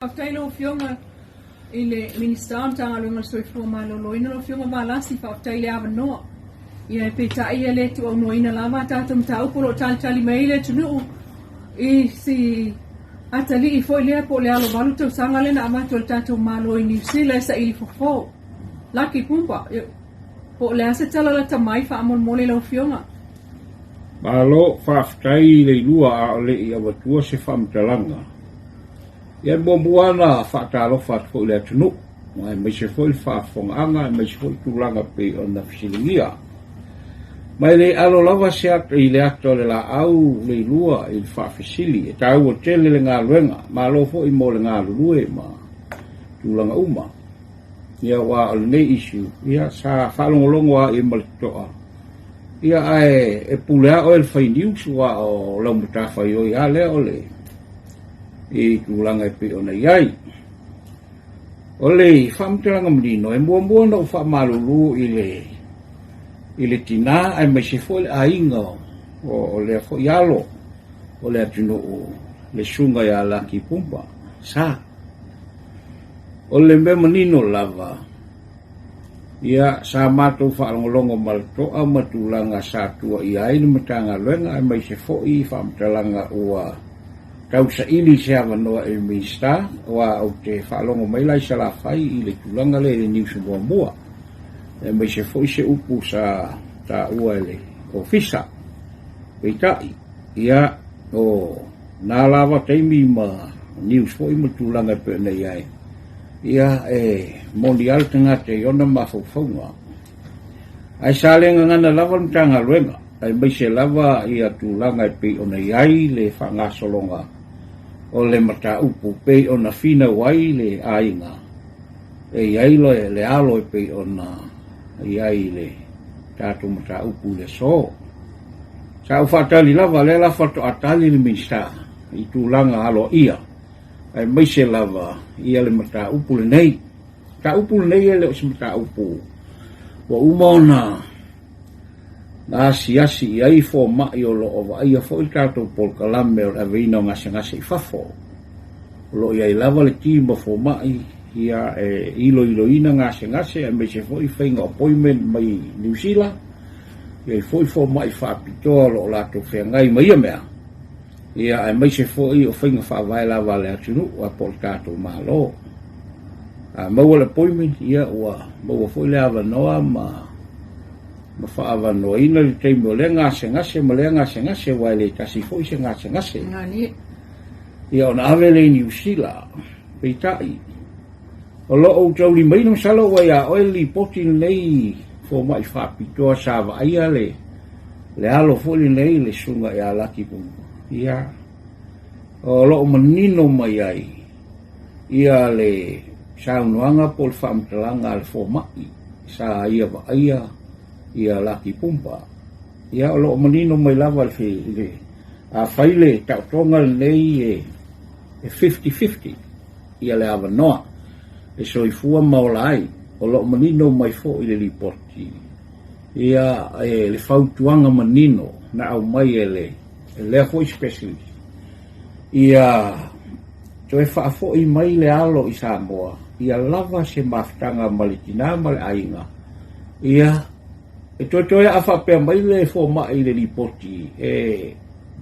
Whakatailo whionga I le Minisita tanga lunga soifua maloloina lo whionga malasi whakataile awa noa. Ia e peta ia le tu au noina lava tata mta upolo tali mai le tunu I si atali I foi lea po le alo walu tau sanga le na amatu al tata malo I New Zealand sa ili fofo. Laki pumpa. Po le asa tala la tamai wha amon mole lo whionga. Malo whaftai le lua a le I awatua se whamtalanga. Ia bombuana whaatalo whaatko le atunu. Mai se foi whaafonga, mai se foi tūlanga pe o na fisilingia. Mai le alo lava se atu I le ato le la au le lua I whaafisili. E tau o tele le ngā luenga. Ma lo fo I mo le ngā lue ma tūlanga uma. Ia wa o le nei isu. Ia sa whalongolongo a I malitoa. Ia ai e pulea o el whainius wa o lau mutawhai o I ale o le. I tūlanga I pe o na iai. O le whamteranga mrino, e mua na whamalulu I le tina, ai mai se fo le ainga o le fo ialo, o le atino o le sunga I laki pumpa, sa. O le me manino lava, ia sa matou whaalongolongo maltoa matulanga sa tua iai ni matanga luenga, ai mai se fo I whamteranga ua tau sa ili se awanoa e Minisita, wa au te whaalongo mai lai sa la whai I le tulanga le New Zealand mua. E mai se foi se upu sa ta ua ele ofisa. Peitai, ia o nā lawa teimi ma news foi ma tulanga pe nei ai. Ia e mondial tanga te iona mawhauwhaunga. Ai sa lenga ngana lava mtanga luenga. Ai mai se lava ia tulanga pe o nei ai le whangasolonga. O le mata upu pe o na fina wai le ainga. E iai le alo pe o na iai le tatu mata upu le so. Sa ufatali lava le la fato atali le Minisita. I tūlanga alo ia. Ai mai se lava ia le mata upu le nei. Ta upu le nei le o se mata upu. Wa umona na siasi iai fo mai o lo o vai a fo I tātou polkalame o avina o ngase I fafo. Lo iai lava le tima fo mai ia e ilo ina ngase e me se fo I whainga appointment mai New Zealand. Iai fo mai whapitoa lo lato whengai mai a mea. Ia e mai se fo I o whainga whawai lava le atunu a pol tātou malo. Maua le appointment ia ua maua fo I le ava noa ma whaawa no ina le teimo le ngase ma le ngase wai le tasi fo I se ngase. Ngani. Ia ona ave le New Zealand, peitai. O lo o tau li mai no salo wai a oe li poti nei fo mai whapitoa sa vaia le alo fo li nei le sunga I laki punga. Ia o lo o manino mai ai. Ia le saunuanga pol whamtalanga al fo mai. Sa ia vaia. Ia laki pumpa. Ia o lo manino mai lava le a whaile tau tonga nei e 50-50. Ia le awa noa. E soifua maolai. O lo manino mai fo I le lipoti. Ia le whautuanga manino na au mai e le hoi specialist. Ia toe whaafo I mai le alo I Samoa. Ia lava se maftanga malitina male ainga. Ia e toi a whapea mai le fo mai le lipoti. E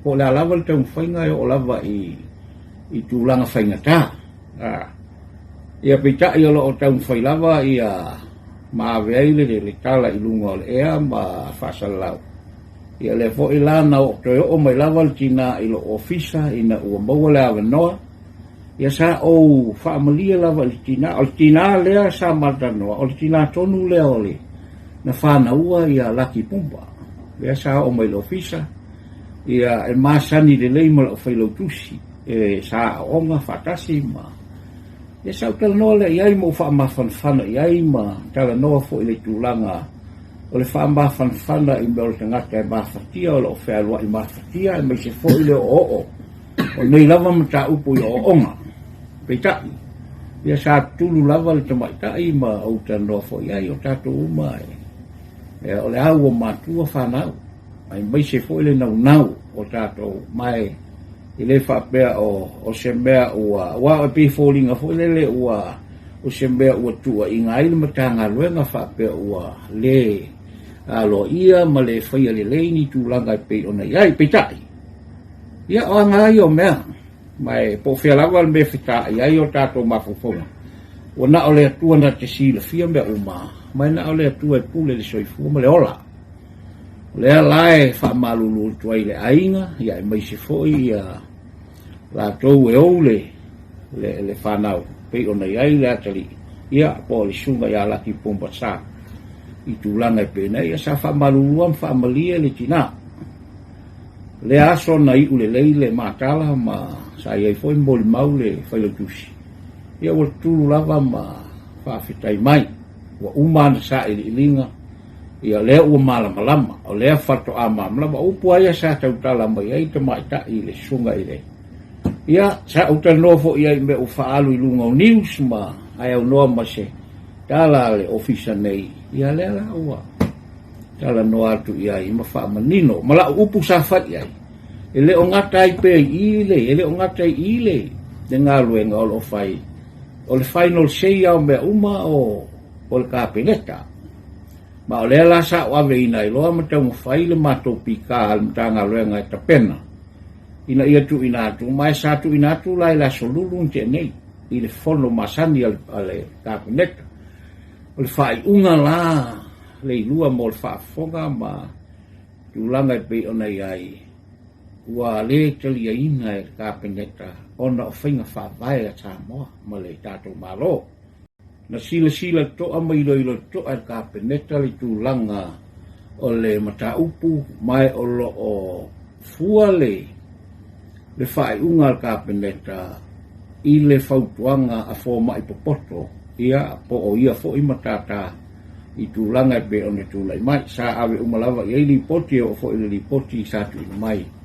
po le lava le tau whainga o lava I tūlanga whainga tā. Ia pita I olo o tau whai lava ia maawea le tala I lunga o le ea ma whasalau. Ia le fo I lana o toi o mai lava le tina I lo ofisa ina ua maua le awa noa. Ia sa o whaamalia lava le tina. O le tina lea sa matanoa. O le tina tonu lea o le. Na whanaua ia laki pumpa. Ia sa o mai lo ofisa. Ia e masani le leima o whailo tusi. E sa onga whatasi ma. Ia sa utala noa le iai mo whaamawhanwhana iai ma. Tala noa fo I le tūlanga. O le whaamawhanwhana I mea o le tangata e mawhatia. O le o whaelua I mawhatia. E mai se fo I le o. O nei lava mata upo I o onga. Peitai. Ia sa tulu lava le tamaitai ma o tanoa fo iai o tato umai. E o le au o matua whanau. Ai mai se fo I le nau o tātou mai ile whapea o se mea ua o pe fōlinga fo lele ua o se mea ua tua i ngā ili matanga luenga whapea ua le alo ia ma le whaia le leini tūlanga i pe ona iai pe tai ia o ngai o mea mai po whialawa me whita iai o tātou mafufonga o na o le atua na te sila fia mea uma mai na o le atua e pule le soifua ma le ola le alae whaamalulu tuai le ainga ia e mai se foi ia la tou e ole le whanau pe ona iai le atali ia po le sunga ia laki pompa sa i tūlanga i pēnei ia sa whaamalulu am whaamalia le tina le aso na i ule leile mātala ma sa iai foi moli mau le whailotusi ia ua tūlu lava ma whaafetai mai ua umana sa ilinga ia lea ua malamalama o lea whato a mamalama upua ia sa tautala mai ai te maita i le sunga i le ia sa utanofo ia i me u whaalu i lunga o news ma ai au noa ma se tala le ofisa nei ia lea la ua tala noa atu ia i ma whaamanino ma la upu sa what iai e le o ngatai pe i le e le o ngatai i le le ngā luenga o lo whai o le final say au mea uma o le kapeneta ma o lea la sa o ave ina i loa matau mawhai le matou pika al matanga luenga e tapena ina ia tu ina atu mai sa tu ina atu lai la solulu te nei i le fono masani ale kapeneta o le faai'uga la leilua mo le fa'afoga ma tulaga i pei ona iai ua lē taliaina e le kapeneta ona o faiga fa'avae a Samoa ma le tatou mālō na silasila to'a ma iloilo to'a le kapeneta le tulaga o le mataupu mai o lo'o fua le faai'uga le kapeneta i le fautuaga a foma'i popoto ia po o ia fo'i matata i tulaga e pe ona tulai mai sa ave umalawa i lipoti o fo'i le lipoti sa tu mai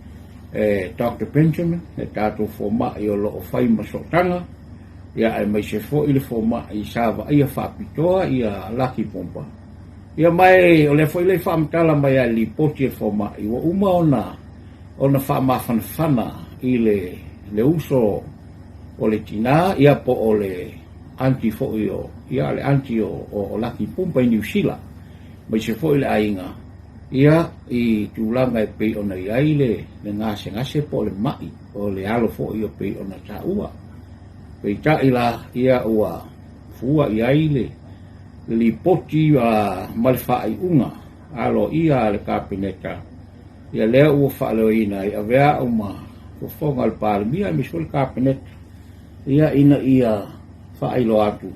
Dr. Benjamin e tatou foma'i o lo'o fai masotanga ia e mai se fo'i le foma'i sa ia fa'apitoa ia laki pompa ia mai o le fo'i le fa'amatala mai a lipoti e foma'i ua uma ona fa'amafanafana i le uso o le tina ia po o le anti fo'i o ia le anti o laki pumpa i New Zealand mai se fo'i le ainga ia i tulaga e pei ona iai le ngase po le ma'i o le alo fo'i o pei ona ta'ua pei ta'i la ia ua fua iai le lipoti ma le fa'ai'uga alo ia le kapeneta ia lea ua fa'aleoina i avea o ma fofoga le palemia e miso le kapeneta ia ina ia whailo atu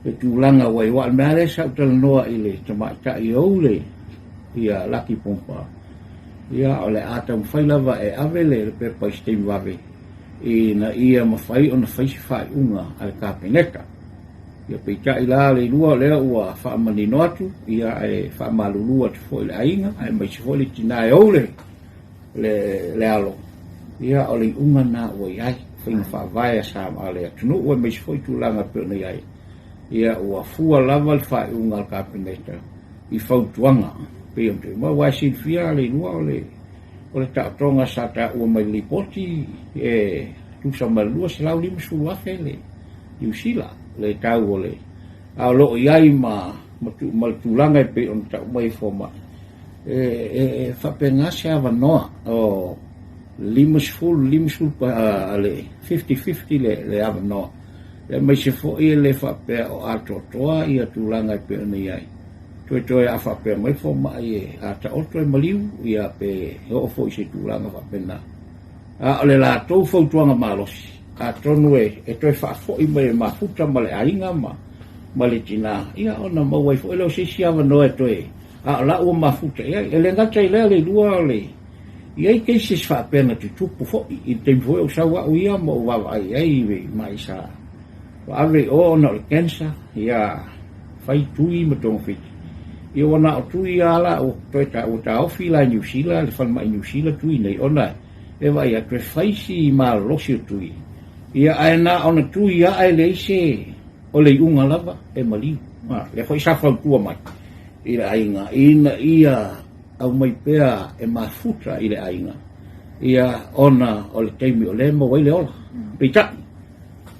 e tūlanga wai wa mea le sa utalanoa i le tamaita'i au le ia laki pompa ia o le atau whailawa e ave le pepa i stemi wave ina ia mawhai o na whaisi whaiunga al kapeneta ia peita'i la le lua lea ua whaamanino atu ia e whaamalulua te fo i le ainga ai mai se fo le tina e au le alo ia o le unga na ua iai whainga whaavaya sa maale atunu ua mai se fo i tūlanga pe ona iai ia ua fua lava le whaiunga al kapeneta i whautuanga pe on te ma wa sin fia le lua o le ta'atonga sa ta ua mai lipoti e tu sa malua se lau lima sulu afe le New Zealand le tau o le a lo iai ma tūlanga i pe on ta mai foma whapenga se ava noa o limusful pa le 50-50 le ava noa le mai se fo i le whapea o atotoa i a tūlanga i pe on iai toe a whapea mai foma i a ta oto e maliu i a pe o fo i se tūlanga whapena a le la tau fautuanga malosi a tonu e toe whaafo i mai mafuta ma le ainga ma le tina ia ona mawai fo i leo se siawa noe toe a la ua mafuta ia e le ngata i lea le lua le iai keisi se whapea na te tupu fo i te mfoe o sawa o ia ma o wawa ai ai mai sa wa ave o ona le kensa ia fai tui ma tonga fiti ia wana o tui ala o toe ta ofi la New Zealand le whanma i New Zealand tui nei ona e vai a toe whaisi ma losi o tui ia aena ona tui a ai leise o le unga lava e maliu le hoi sa whautua mai i le ainga ina ia au mai pea e mafuta i le ainga ia ona o le taimi o le mo wai le ola pita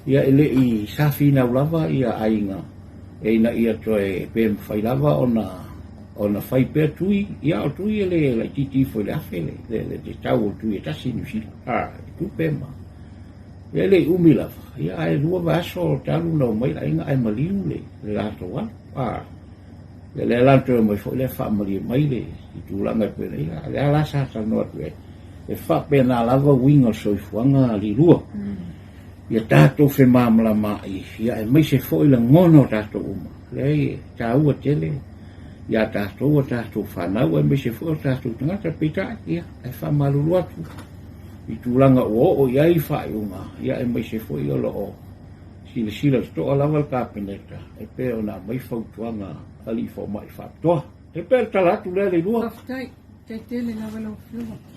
ia ele I safi na ulava ia ainga e ina ia toe pe fai lava ona fai pe tui ia o tui le titi foi le afele le te tau tui e tasi New Zealand tu pema ia le umi lava ia ai lua vaso talu no mai la inga ai maliu le lato wa le lato mai foi le fa mali mai le tu langa pe ia le ala sa no e fa pena lava winga soifuanga li lua ia tato fe mamla mai ia e mai se foi la ngono tato uma le tau tele ia tato whanau e mai se foi tato tangata pita ia e fa malulu atu I tulanga o ia I faai'uga ia e mai se foi o loo sila to lava le kapeneta e pe ona mai fautuanga ali fo mai faatoa e pe talatu le lua Aftai, te tele lava lau fiuga.